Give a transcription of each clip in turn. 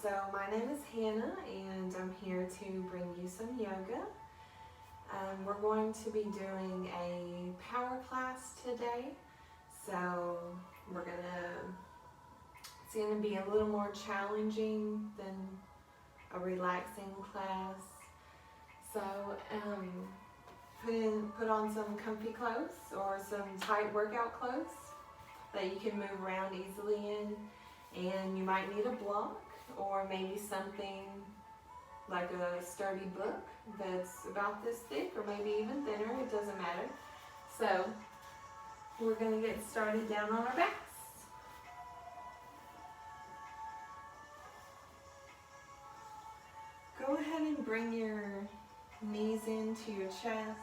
So my name is Hannah and I'm here to bring you some yoga. We're going to be doing a power class today. So it's going to be a little more challenging than a relaxing class. So put on some comfy clothes or some tight workout clothes that you can move around easily in. And you might need a block or maybe something like a sturdy book that's about this thick or maybe even thinner, it doesn't matter. So we're going to get started down on our backs. Go ahead and bring your knees into your chest.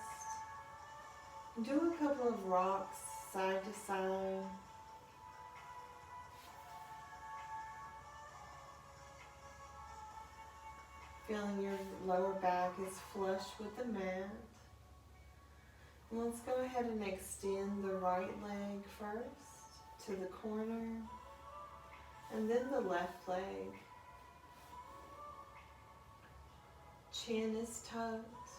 Do a couple of rocks side to side. Feeling your lower back is flush with the mat. Let's go ahead and extend the right leg first to the corner and then the left leg. Chin is tucked.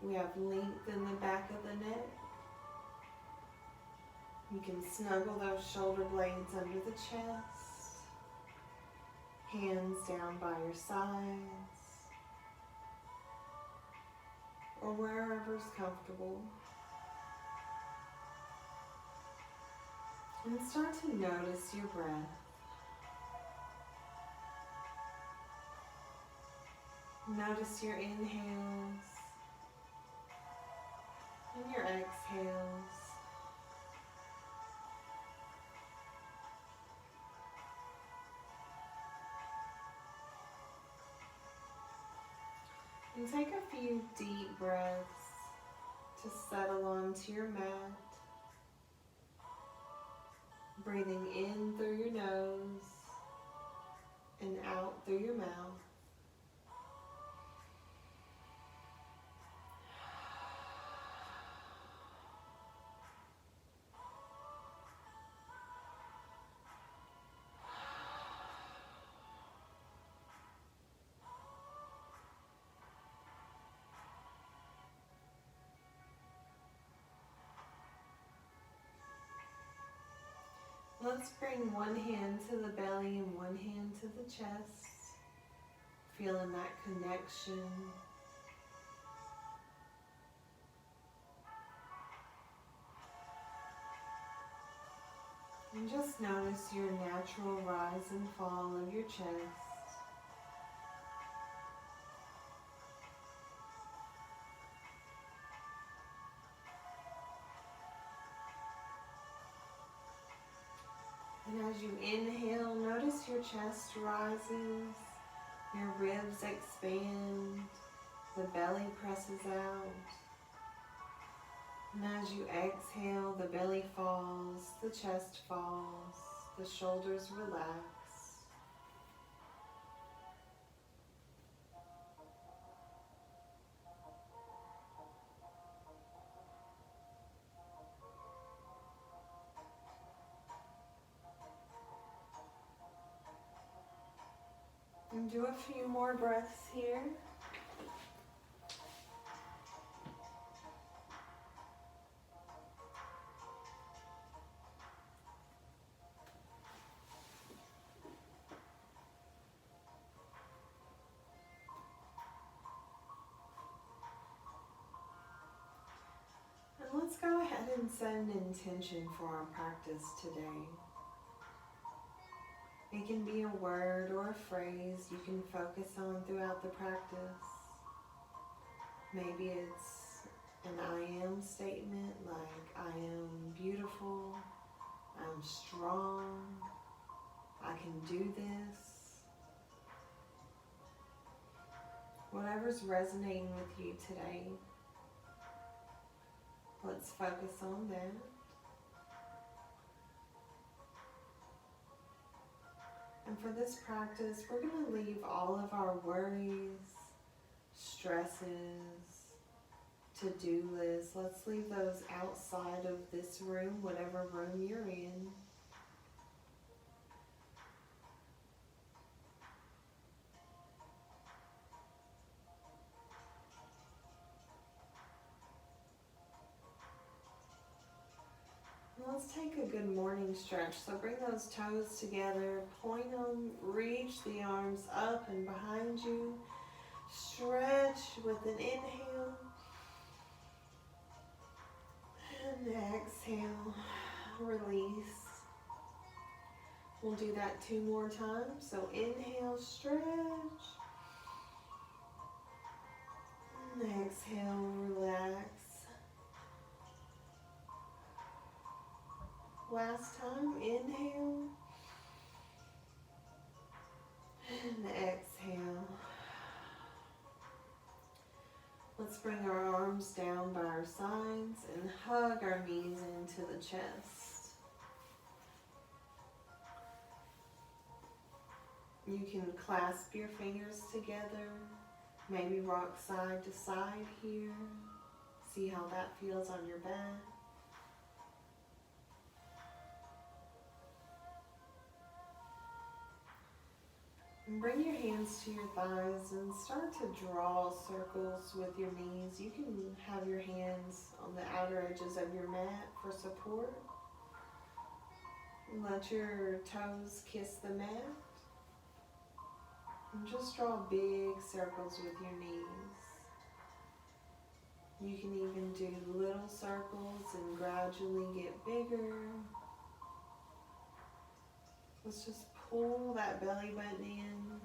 We have length in the back of the neck. You can snuggle those shoulder blades under the chest. Hands down by your sides, or wherever's comfortable. And start to notice your breath. Notice your inhales and your exhales. And take a few deep breaths to settle onto your mat. Breathing in through your nose and out through your mouth. Let's bring one hand to the belly and one hand to the chest, feeling that connection. And just notice your natural rise and fall of your chest. And as you inhale, notice your chest rises, your ribs expand, the belly presses out. And as you exhale, the belly falls, the chest falls, the shoulders relax. And do a few more breaths here. And let's go ahead and set an intention for our practice today. It can be a word or a phrase you can focus on throughout the practice. Maybe it's an I am statement like I am beautiful, I'm strong, I can do this. Whatever's resonating with you today, let's focus on that. And for this practice, we're going to leave all of our worries, stresses, to-do lists. Let's leave those outside of this room, whatever room you're in. Let's take a good morning stretch. So bring those toes together, point them, reach the arms up and behind you. Stretch with an inhale and exhale, release. We'll do that 2 more times. So inhale, stretch, and exhale, relax. Last time, inhale and exhale. Let's bring our arms down by our sides and hug our knees into the chest. You can clasp your fingers together, maybe rock side to side here. See how that feels on your back. And bring your hands to your thighs and start to draw circles with your knees. You can have your hands on the outer edges of your mat for support. And let your toes kiss the mat. And just draw big circles with your knees. You can even do little circles and gradually get bigger. Let's just pull that belly button in.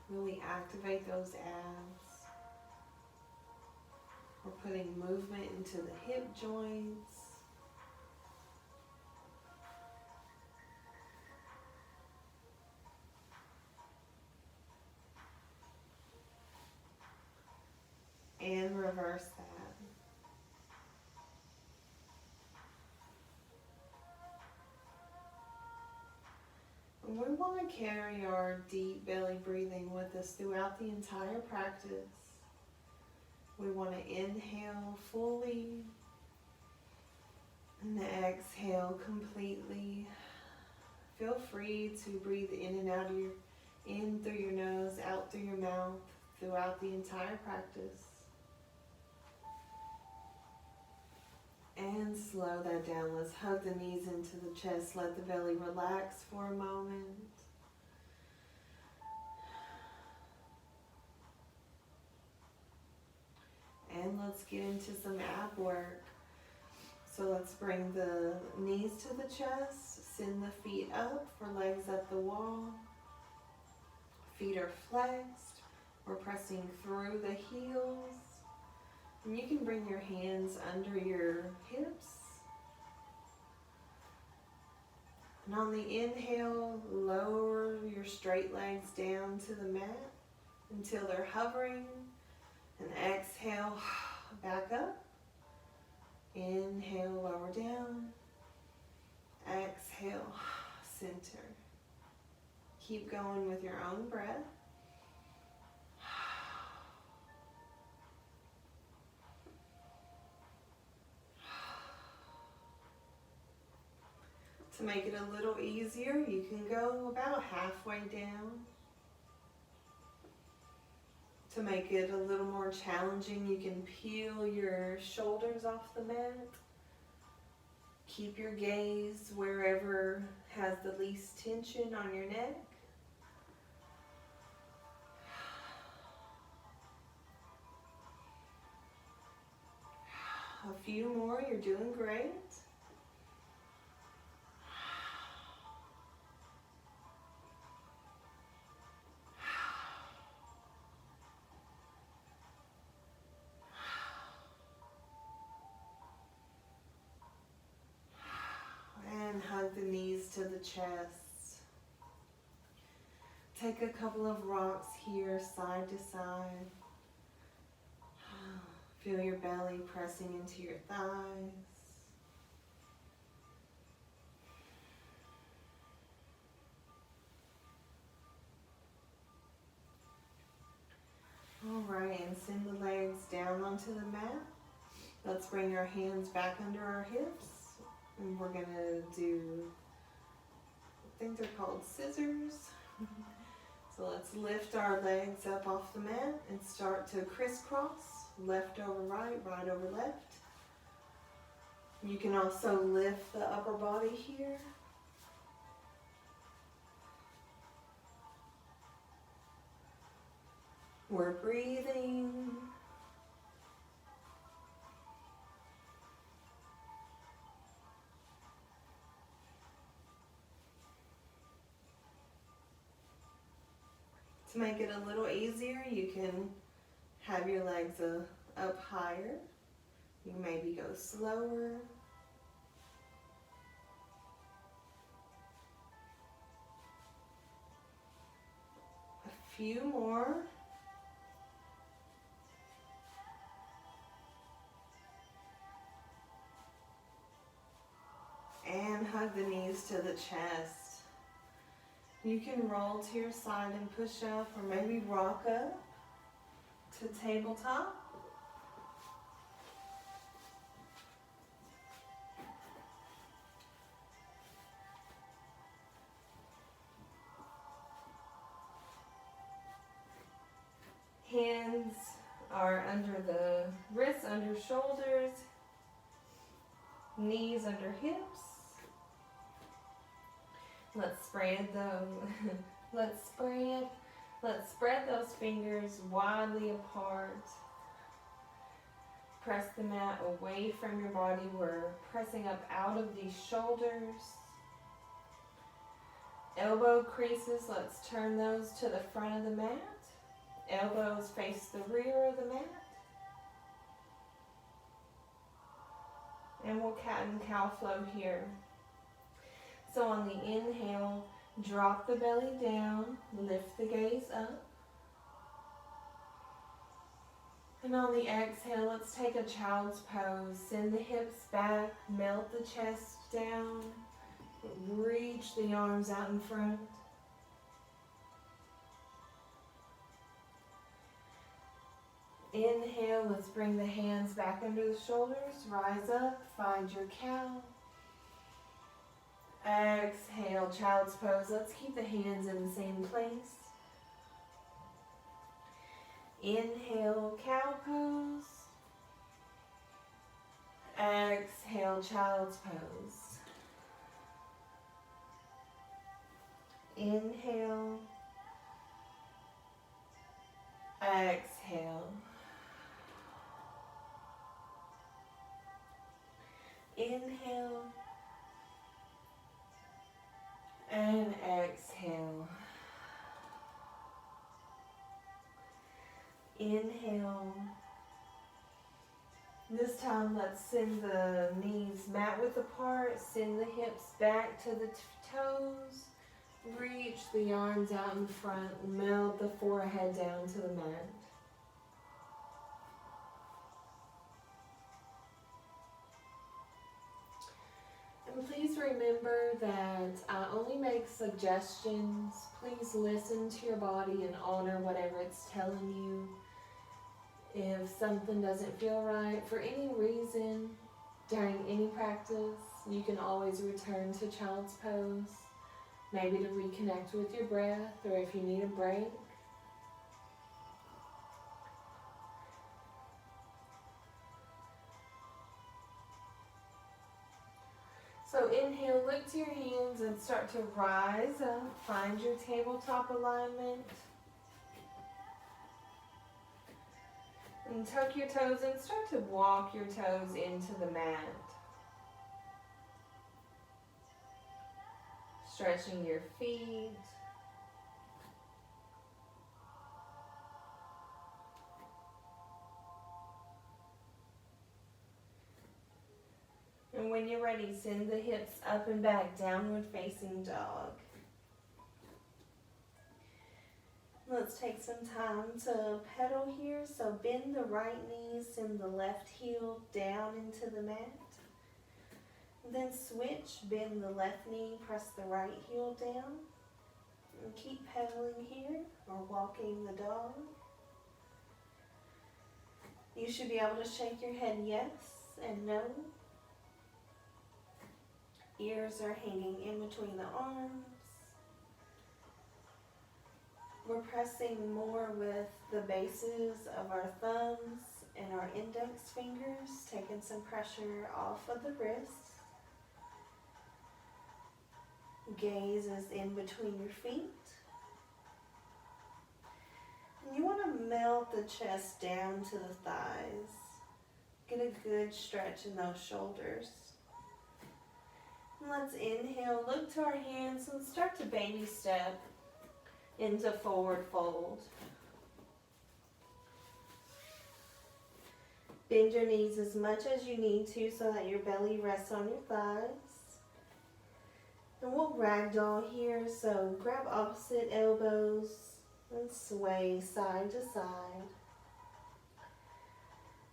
Really activate those abs. We're putting movement into the hip joints. And reverse that. And we want to carry our deep belly breathing with us throughout the entire practice. We want to inhale fully and exhale completely. Feel free to breathe in and out of in through your nose, out through your mouth throughout the entire practice. And slow that down. Let's hug the knees into the chest. Let the belly relax for a moment. And let's get into some ab work. So let's bring the knees to the chest. Send the feet up for legs up the wall. Feet are flexed. We're pressing through the heels. And you can bring your hands under your hips. And on the inhale, lower your straight legs down to the mat until they're hovering. And exhale, back up. Inhale, lower down. Exhale, center. Keep going with your own breath. To make it a little easier, you can go about halfway down. To make it a little more challenging, you can peel your shoulders off the mat. Keep your gaze wherever has the least tension on your neck. A few more, you're doing great. And hug the knees to the chest. Take a couple of rocks here, side to side. Feel your belly pressing into your thighs. All right, and send the legs down onto the mat. Let's bring our hands back under our hips. And we're gonna do, I think they're called scissors. So let's lift our legs up off the mat and start to crisscross. Left over right, right over left. You can also lift the upper body here. We're breathing. To make it a little easier, you can have your legs up higher. You maybe go slower. A few more. And hug the knees to the chest. You can roll to your side and push up, or maybe rock up to tabletop. Hands are under the wrists, under shoulders, knees under hips. Let's spread those fingers widely apart. Press the mat away from your body. We're pressing up out of these shoulders. Elbow creases, let's turn those to the front of the mat. Elbows face the rear of the mat. And we'll cat and cow flow here. So on the inhale, drop the belly down, lift the gaze up. And on the exhale, let's take a child's pose. Send the hips back, melt the chest down, reach the arms out in front. Inhale, let's bring the hands back under the shoulders, rise up, find your cow. Exhale, child's pose. Let's keep the hands in the same place. Inhale, cow pose. Exhale, child's pose. Inhale. Exhale. Inhale. And exhale. Inhale. This time, let's send the knees mat width apart. Send the hips back to the toes. Reach the arms out in front. Melt the forehead down to the mat. And please remember that I only make suggestions. Please listen to your body and honor whatever it's telling you. If something doesn't feel right for any reason during any practice, you can always return to child's pose. Maybe to reconnect with your breath, or if you need a break. So inhale, look to your hands and start to rise up. Find your tabletop alignment. And tuck your toes and start to walk your toes into the mat. Stretching your feet. And when you're ready, send the hips up and back, downward facing dog. Let's take some time to pedal here. So bend the right knee, send the left heel down into the mat. Then switch, bend the left knee, press the right heel down. And keep pedaling here, or walking the dog. You should be able to shake your head yes and no. Ears are hanging in between the arms. We're pressing more with the bases of our thumbs and our index fingers, taking some pressure off of the wrists. Gaze is in between your feet. And you want to melt the chest down to the thighs. Get a good stretch in those shoulders. And let's inhale, look to our hands, and start to baby step into forward fold. Bend your knees as much as you need to so that your belly rests on your thighs. And we'll ragdoll here, so grab opposite elbows and sway side to side.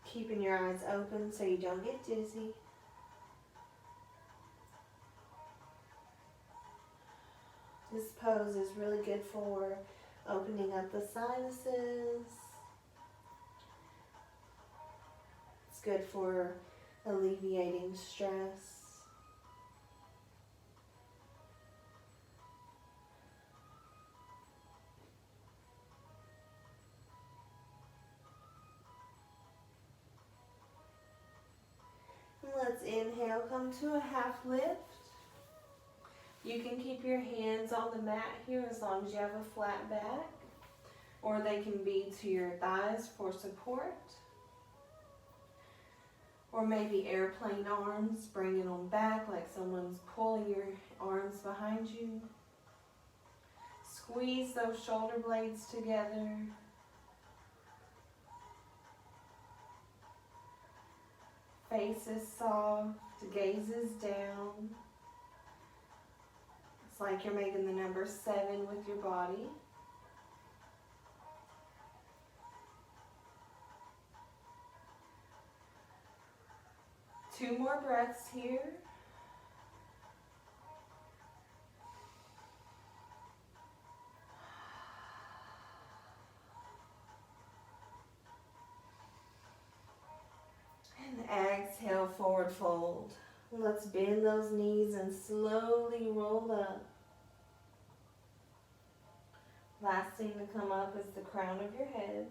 Keeping your eyes open so you don't get dizzy. This pose is really good for opening up the sinuses. It's good for alleviating stress. Let's inhale, come to a half lift. You can keep your hands on the mat here as long as you have a flat back, or they can be to your thighs for support. Or maybe airplane arms, bringing them back like someone's pulling your arms behind you. Squeeze those shoulder blades together. Face is soft, gaze is down. It's like you're making the number 7 with your body. Two more breaths here. And exhale, forward fold. Let's bend those knees and slowly roll up. Last thing to come up is the crown of your head.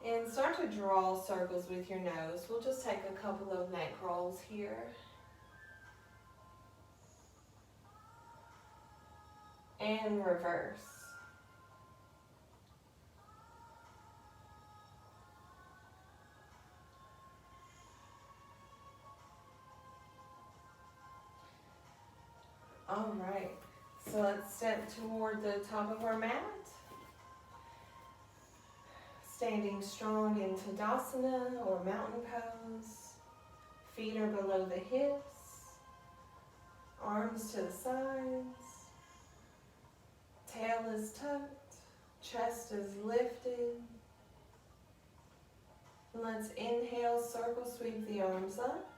And start to draw circles with your nose. We'll just take a couple of neck rolls here. And reverse. All right, so let's step toward the top of our mat. Standing strong in Tadasana or mountain pose. Feet are below the hips. Arms to the sides. Tail is tucked. Chest is lifted. Let's inhale, circle sweep the arms up.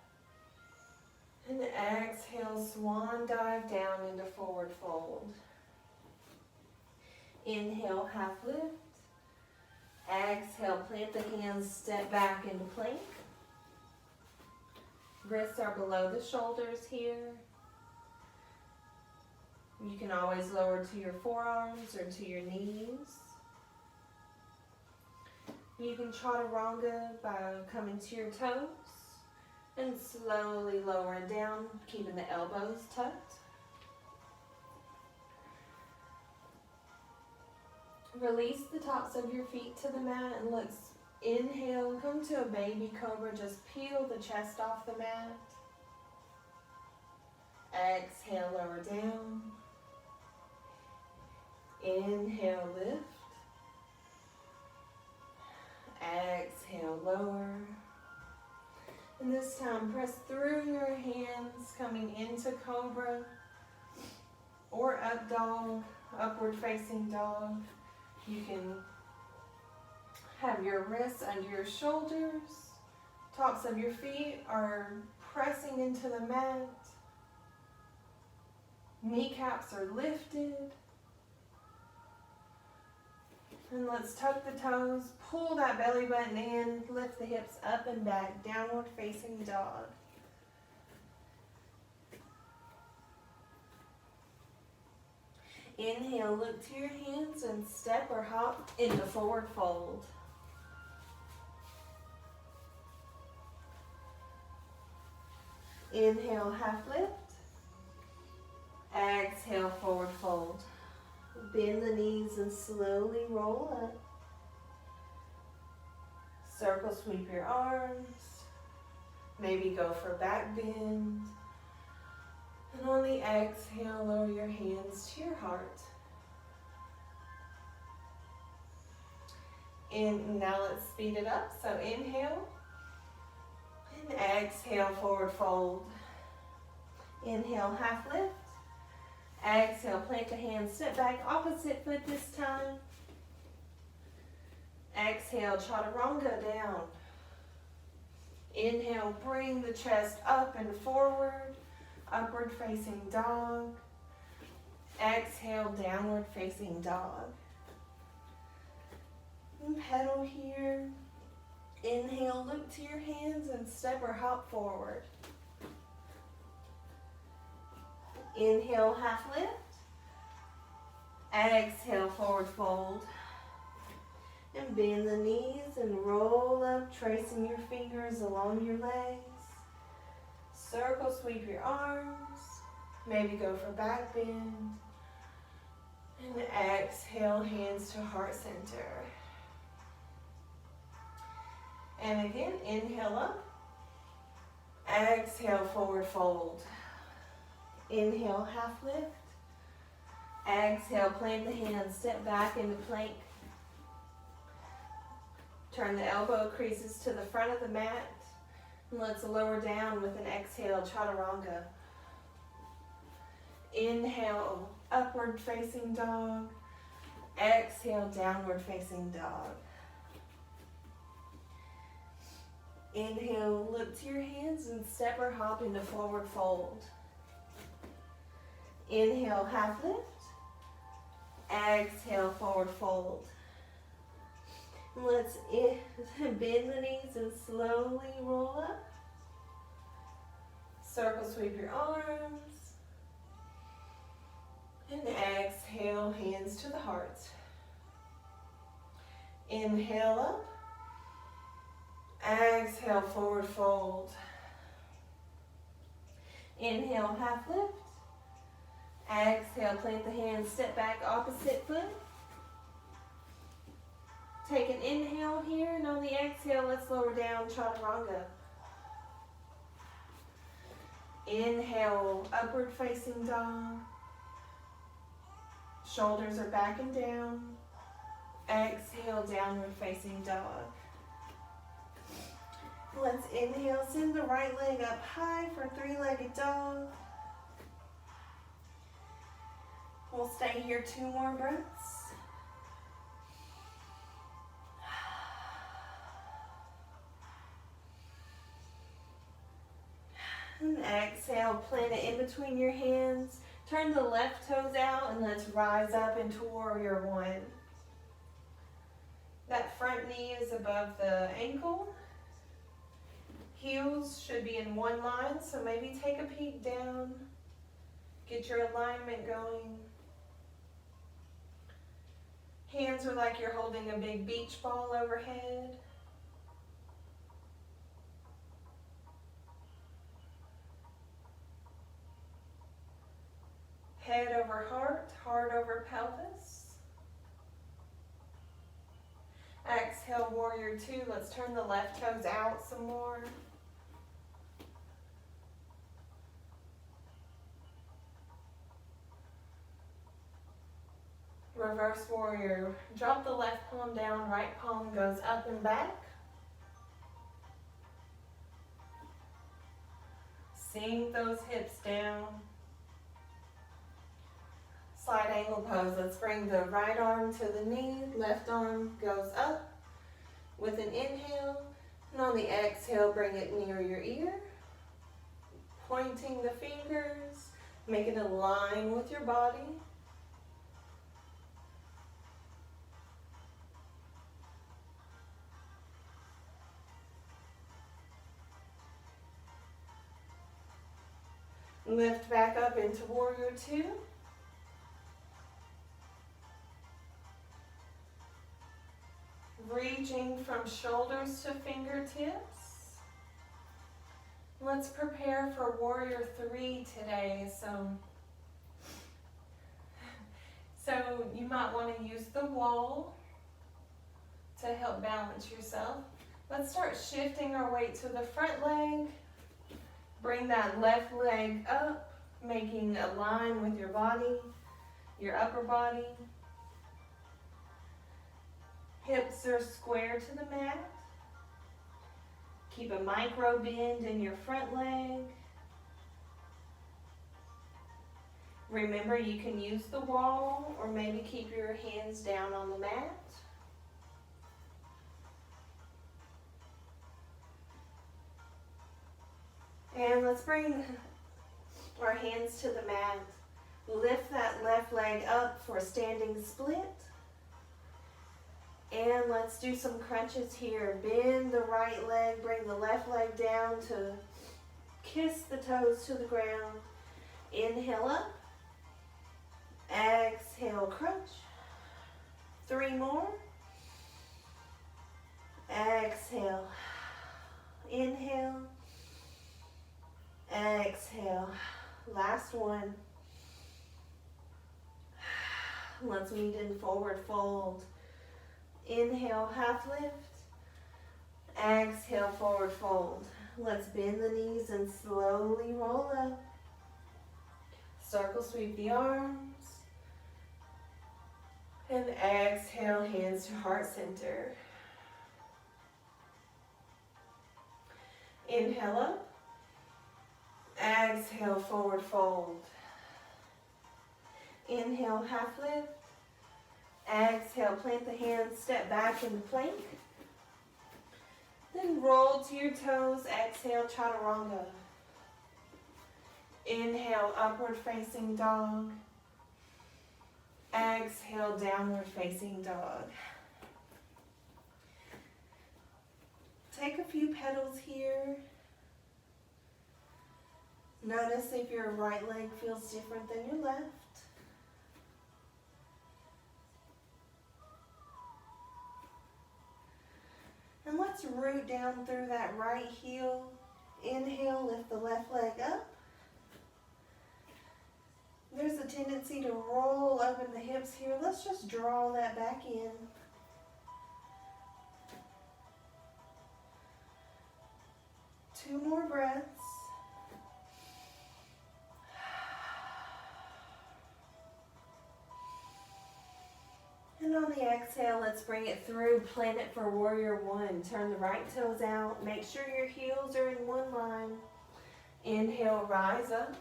And exhale, swan dive down into forward fold. Inhale, half lift. Exhale, plant the hands, step back into plank. Wrists are below the shoulders here. You can always lower to your forearms or to your knees. You can chaturanga by coming to your toes and slowly lower it down, keeping the elbows tucked. Release the tops of your feet to the mat and let's inhale, come to a baby cobra, just peel the chest off the mat. Exhale, lower down. Inhale, lift. Exhale, lower. And this time, press through your hands, coming into cobra or up dog, upward facing dog. You can have your wrists under your shoulders. Tops of your feet are pressing into the mat. Kneecaps are lifted. And let's tuck the toes, pull that belly button in, lift the hips up and back, downward facing dog. Inhale, look to your hands and step or hop into forward fold. Inhale, half lift. Exhale, forward fold. Bend the knees and slowly roll up. Circle sweep your arms. Maybe go for back bend. And on the exhale, lower your hands to your heart. Now let's speed it up. So inhale. And exhale, forward fold. Inhale, half lift. Exhale, plant the hands, step back, opposite foot this time. Exhale, chaturanga down. Inhale, bring the chest up and forward, upward facing dog. Exhale, downward facing dog. And pedal here. Inhale, look to your hands and step or hop forward. Inhale, half lift. Exhale, forward fold. And bend the knees and roll up, tracing your fingers along your legs. Circle sweep your arms. Maybe go for back bend. And exhale, hands to heart center. And again, inhale up. Exhale, forward fold. Inhale, half lift. Exhale, plant the hands, step back into plank. Turn the elbow creases to the front of the mat. And let's lower down with an exhale, chaturanga. Inhale, upward facing dog. Exhale, downward facing dog. Inhale, look to your hands and step or hop into forward fold. Inhale, half lift. Exhale, forward fold. Let's bend the knees and slowly roll up. Circle sweep your arms. And exhale, hands to the heart. Inhale up. Exhale, forward fold. Inhale, half lift. Exhale, plant the hands, step back, opposite foot. Take an inhale here, and on the exhale, let's lower down, chaturanga. Inhale, upward facing dog. Shoulders are back and down. Exhale, downward facing dog. Let's inhale, send the right leg up high for three-legged dog. We'll stay here 2 more breaths. And exhale, plant it in between your hands. Turn the left toes out and let's rise up into warrior 1. That front knee is above the ankle. Heels should be in one line, so maybe take a peek down. Get your alignment going. Hands are like you're holding a big beach ball overhead. Head over heart, heart over pelvis. Exhale, warrior 2. Let's turn the left toes out some more. Reverse warrior. Drop the left palm down, right palm goes up and back. Sink those hips down. Side angle pose. Let's bring the right arm to the knee, left arm goes up with an inhale. And on the exhale, bring it near your ear. Pointing the fingers, make it align with your body. Lift back up into warrior 2. reaching from shoulders to fingertips. Let's prepare for Warrior 3 today. So you might want to use the wall to help balance yourself. Let's start shifting our weight to the front leg. Bring that left leg up, making a line with your body, your upper body. Hips are square to the mat. Keep a micro bend in your front leg. Remember, you can use the wall or maybe keep your hands down on the mat. And let's bring our hands to the mat. Lift that left leg up for a standing split. And let's do some crunches here. Bend the right leg, bring the left leg down to kiss the toes to the ground. Inhale up. Exhale, crunch. 3 more. Exhale. Inhale. Exhale. Last one. Let's meet in forward fold. Inhale, half lift. Exhale, forward fold. Let's bend the knees and slowly roll up. Circle sweep the arms. And exhale, hands to heart center. Inhale up. Exhale, forward fold. Inhale, half lift. Exhale, plant the hands, step back into plank. Then roll to your toes. Exhale, chaturanga. Inhale, upward facing dog. Exhale, downward facing dog. Take a few petals here. Notice if your right leg feels different than your left. And let's root down through that right heel. Inhale, lift the left leg up. There's a tendency to roll up in the hips here. Let's just draw that back in. Two more breaths. And on the exhale, let's bring it through. Plant it for Warrior 1. Turn the right toes out. Make sure your heels are in one line. Inhale, rise up.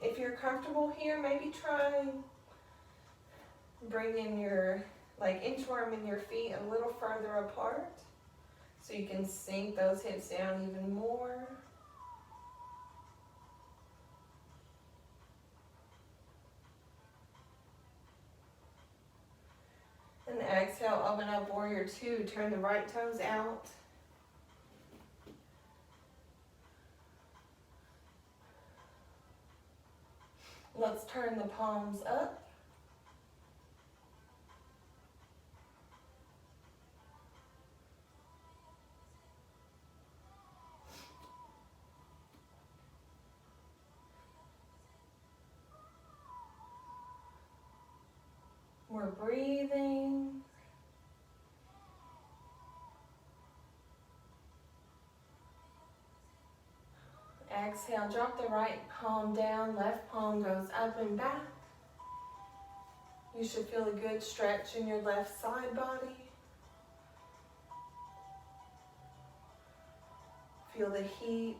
If you're comfortable here, maybe try bringing your inchworm in your feet a little further apart so you can sink those hips down even more. And exhale, open up Warrior 2. Turn the right toes out. Let's turn the palms up. We're breathing. Exhale, drop the right palm down, left palm goes up and back. You should feel a good stretch in your left side body. Feel the heat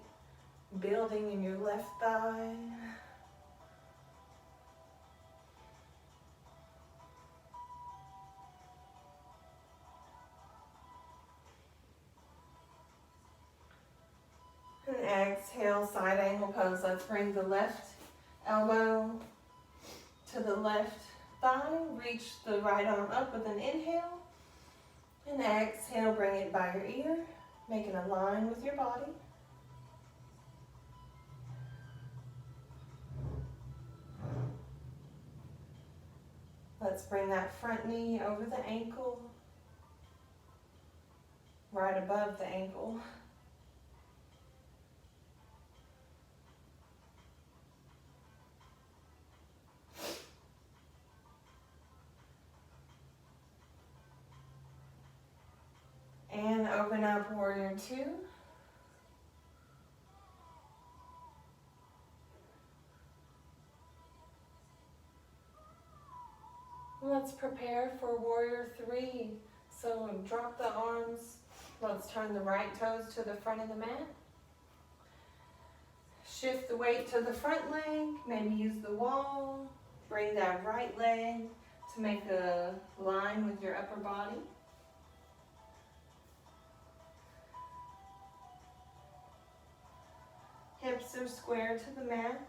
building in your left thigh. And exhale, side angle pose. Let's bring the left elbow to the left thigh. Reach the right arm up with an inhale. And exhale, bring it by your ear, making a line with your body. Let's bring that front knee over the ankle, right above the ankle. And open up Warrior Two. Let's prepare for Warrior Three. So drop the arms. Let's turn the right toes to the front of the mat. Shift the weight to the front leg. Maybe use the wall. Bring that right leg to make a line with your upper body. Hips are square to the mat.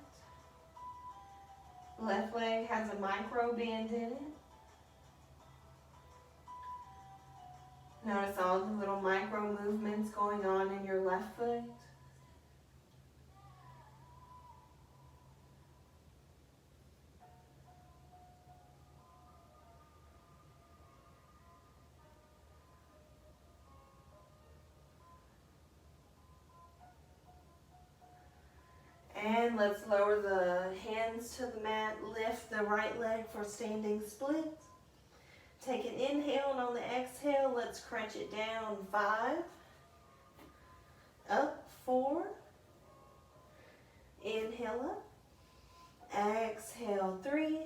Left leg has a micro bend in it. Notice all the little micro movements going on in your left foot. And let's lower the hands to the mat. Lift the right leg for standing split. Take an inhale, and on the exhale, let's crunch it down. 5. Up. 4. Inhale up. Exhale. 3.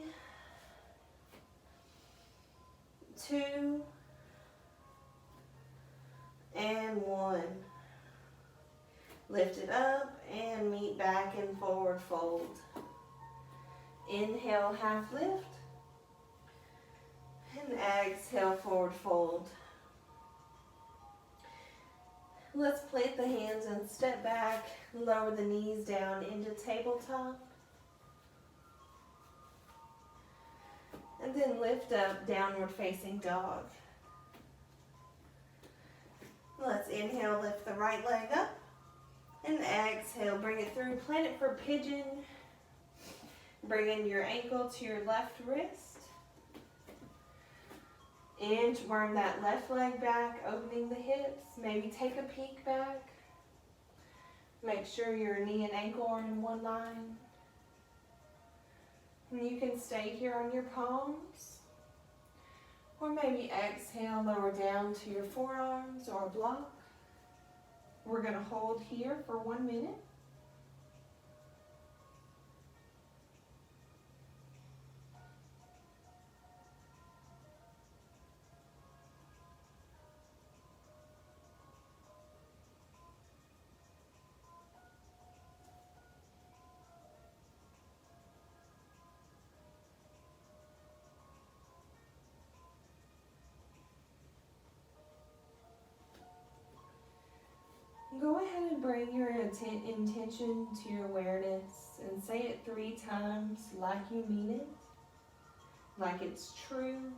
2. And 1. Lift it up and meet back in forward fold. Inhale, half lift. And exhale, forward fold. Let's plant the hands and step back. Lower the knees down into tabletop. And then lift up, downward facing dog. Let's inhale, lift the right leg up. And exhale, bring it through. Plant it for pigeon. Bring in your ankle to your left wrist. Inchworm that left leg back, opening the hips. Maybe take a peek back. Make sure your knee and ankle are in one line. And you can stay here on your palms. Or maybe exhale, lower down to your forearms or a block. We're going to hold here for 1 minute. Go ahead and bring your intention to your awareness and say it 3 times like you mean it, like it's true.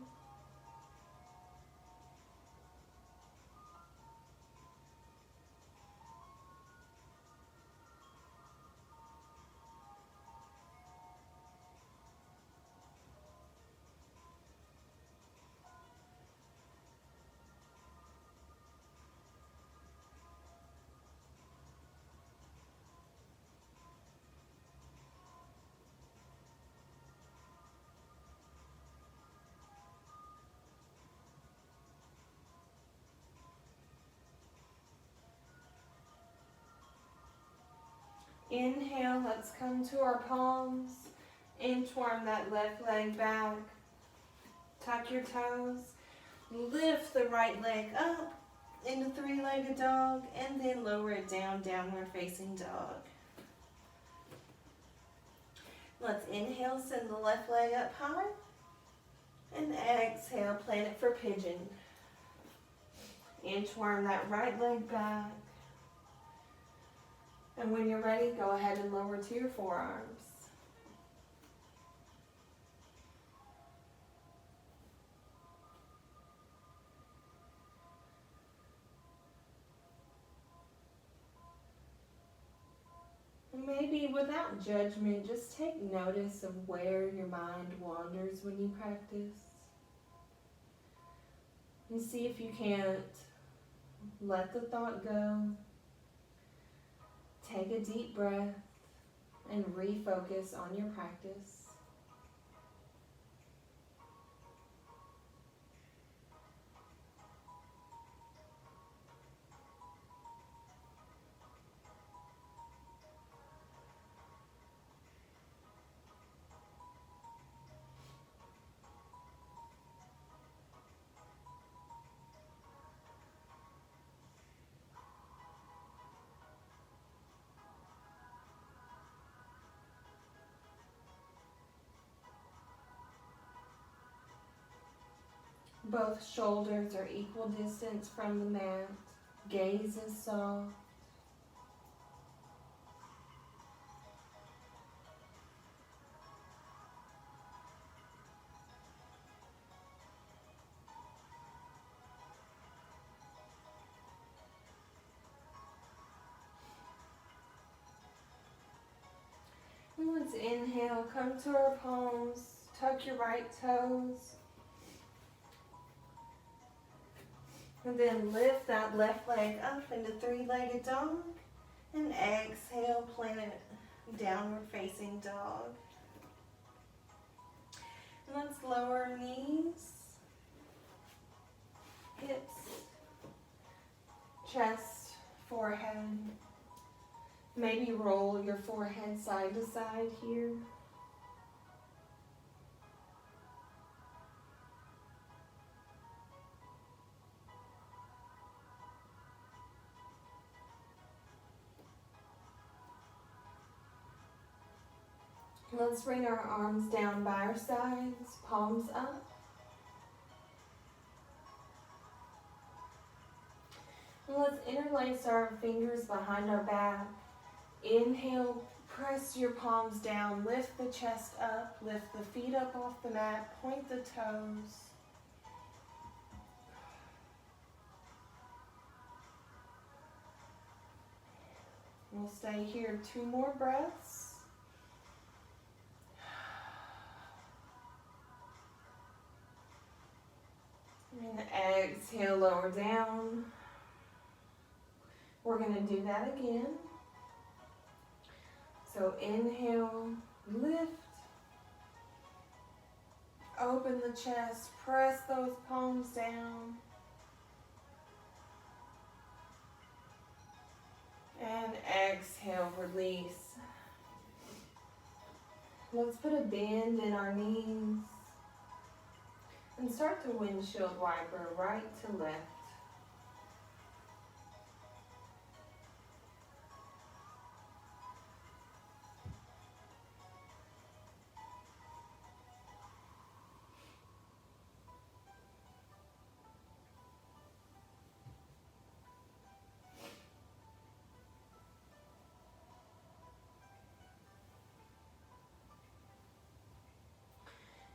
Inhale, let's come to our palms. Inchworm that left leg back. Tuck your toes. Lift the right leg up into 3-legged dog and then lower it down, downward facing dog. Let's inhale, send the left leg up high. And exhale, plant it for pigeon. Inchworm that right leg back. And when you're ready, go ahead and lower to your forearms. Maybe without judgment, just take notice of where your mind wanders when you practice. And see if you can't let the thought go. Take a deep breath and refocus on your practice. Both shoulders are equal distance from the mat. Gaze is soft. And let's inhale, come to our palms, tuck your right toes. And then lift that left leg up into three-legged dog. And exhale, planet downward facing dog. And let's lower our knees, hips, chest, forehead. Maybe roll your forehead side to side here. Let's bring our arms down by our sides, palms up. And let's interlace our fingers behind our back. Inhale, press your palms down, lift the chest up, lift the feet up off the mat, point the toes. We'll stay here 2 more breaths. And exhale, lower down. We're going to do that again. So inhale, lift. Open the chest, press those palms down. And exhale, release. Let's put a bend in our knees. And start to windshield wiper right to left.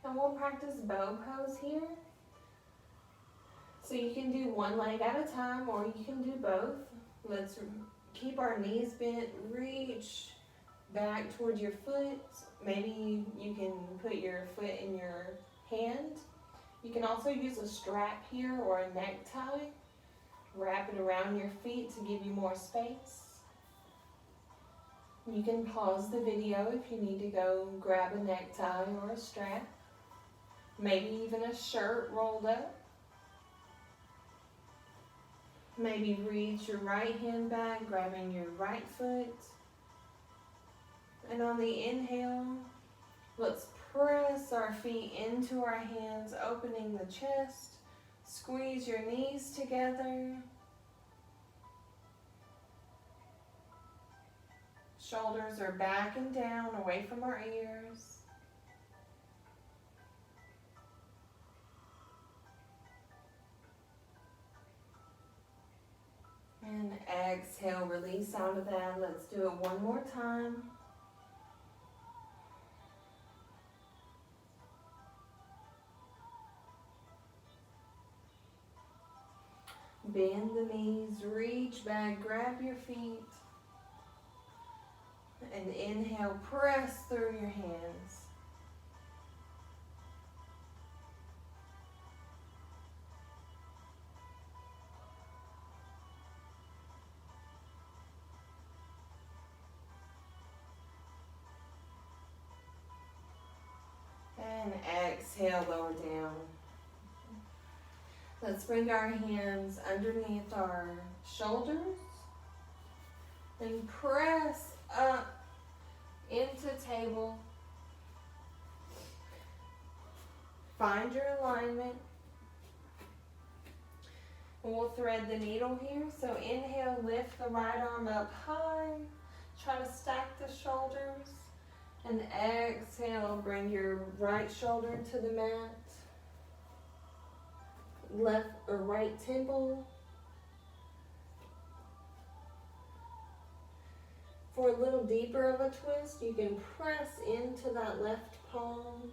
And we'll practice bow pose here. So you can do one leg at a time or you can do both. Let's keep our knees bent, reach back toward your foot. Maybe you can put your foot in your hand. You can also use a strap here or a necktie. Wrap it around your feet to give you more space. You can pause the video if you need to go grab a necktie or a strap. Maybe even a shirt rolled up. Maybe reach your right hand back, grabbing your right foot. And on the inhale, let's press our feet into our hands, opening the chest. Squeeze your knees together. Shoulders are back and down, away from our ears. And exhale, release out of that. Let's do it one more time. Bend the knees, reach back, grab your feet. And inhale, press through your hands. And exhale, lower down. Let's bring our hands underneath our shoulders and press up into table. Find your alignment. We'll thread the needle here. So inhale, lift the right arm up high. Try to stack the shoulders. And exhale, bring your right shoulder to the mat. Left or right temple. For a little deeper of a twist, you can press into that left palm.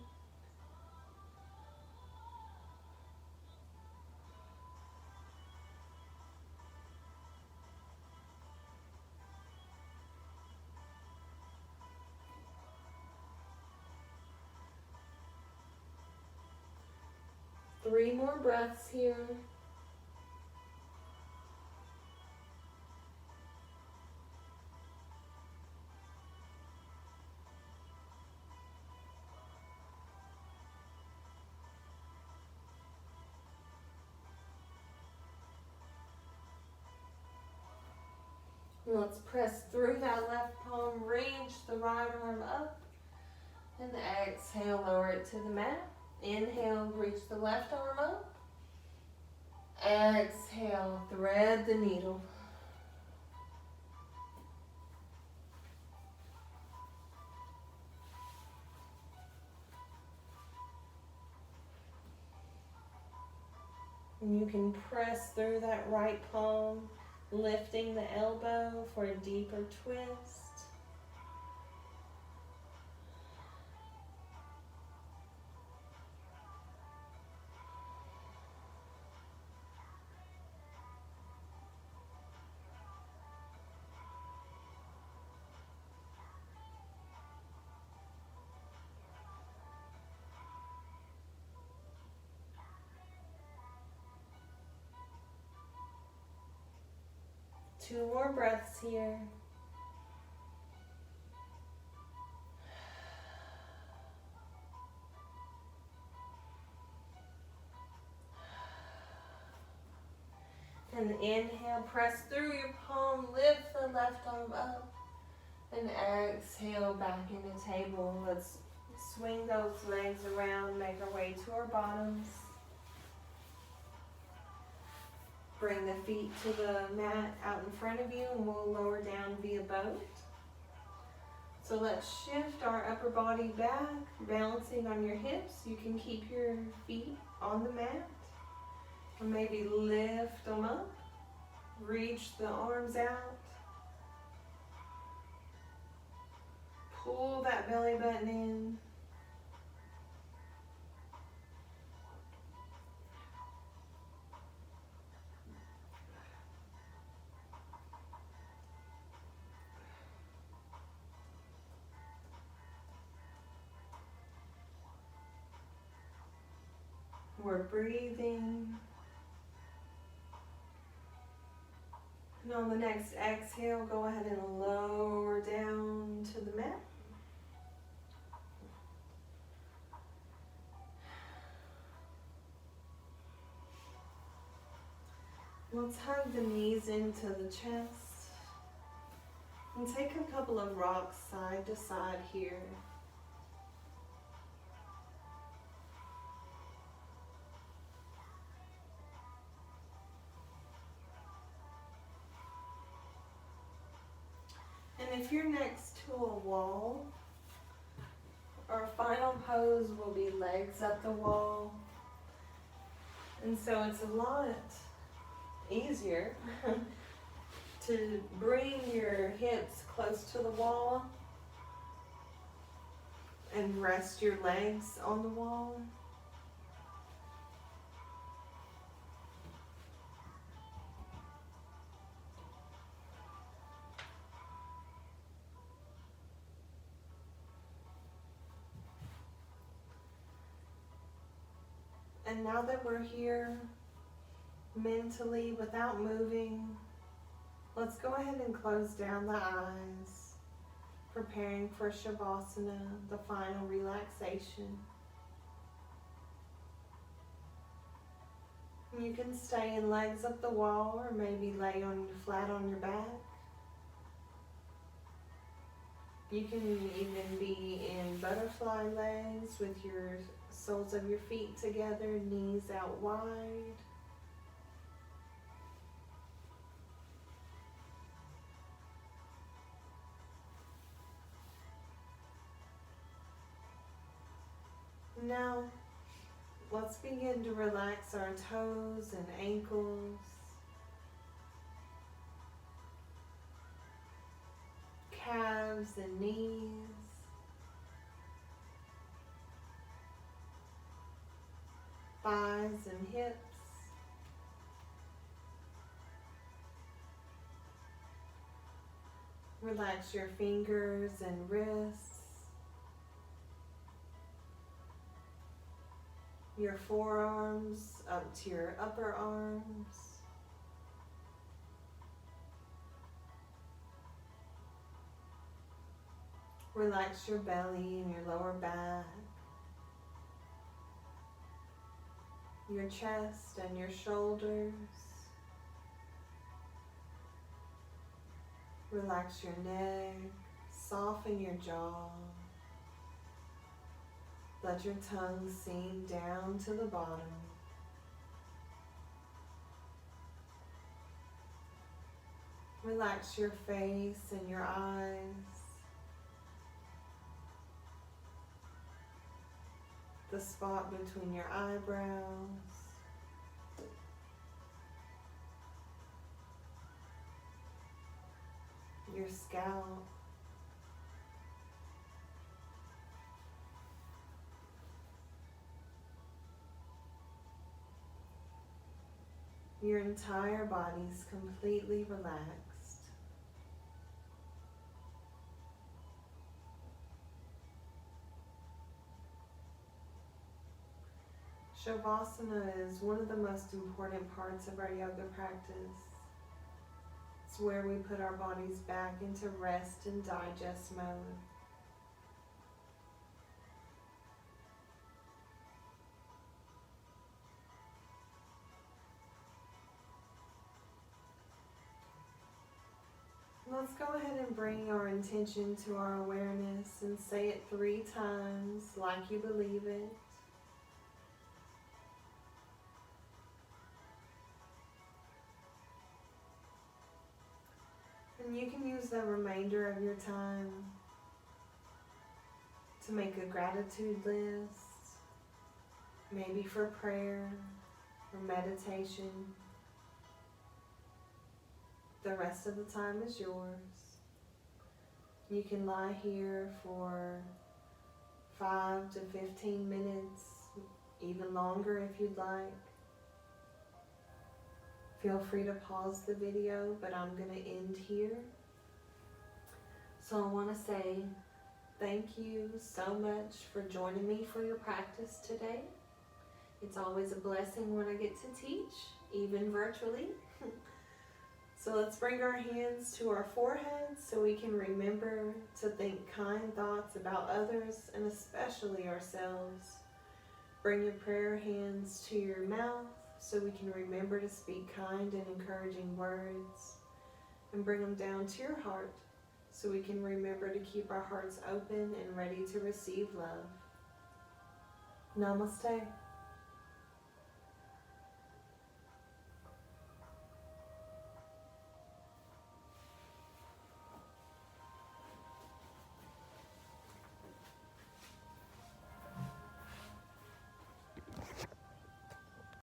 Three more breaths here. Let's press through that left palm, reach the right arm up, and exhale, lower it to the mat. Inhale, reach the left arm up. Exhale, thread the needle. And you can press through that right palm, lifting the elbow for a deeper twist. Two more breaths here. And inhale, press through your palm, lift the left arm up, and exhale back into table. Let's swing those legs around, make our way to our bottoms. Bring the feet to the mat out in front of you, and we'll lower down via boat. So let's shift our upper body back, balancing on your hips. You can keep your feet on the mat, or maybe lift them up, reach the arms out. Pull that belly button in. We're breathing. And on the next exhale, go ahead and lower down to the mat. Let's hug the knees into the chest. And take a couple of rocks side to side here. And if you're next to a wall, our final pose will be legs up the wall. And so it's a lot easier to bring your hips close to the wall and rest your legs on the wall. And now that we're here mentally without moving, let's go ahead and close down the eyes, preparing for Shavasana, the final relaxation. You can stay in legs up the wall or maybe lay on flat on your back. You can even be in butterfly legs with your soles of your feet together, knees out wide. Now, let's begin to relax our toes and ankles, calves and knees, thighs and hips. Relax your fingers and wrists, your forearms up to your upper arms. Relax your belly and your lower back, your chest and your shoulders. Relax your neck, soften your jaw. Let your tongue sink down to the bottom. Relax your face and your eyes, the spot between your eyebrows, your scalp, your entire body's completely relaxed. Shavasana is one of the most important parts of our yoga practice. It's where we put our bodies back into rest and digest mode. Let's go ahead and bring our intention to our awareness and say it 3 times like you believe it. And you can use the remainder of your time to make a gratitude list, maybe for prayer or meditation. The rest of the time is yours. You can lie here for 5 to 15 minutes, even longer if you'd like. Feel free to pause the video, but I'm going to end here. So I want to say thank you so much for joining me for your practice today. It's always a blessing when I get to teach, even virtually. So let's bring our hands to our foreheads so we can remember to think kind thoughts about others and especially ourselves. Bring your prayer hands to your mouth so we can remember to speak kind and encouraging words. And bring them down to your heart so we can remember to keep our hearts open and ready to receive love. Namaste.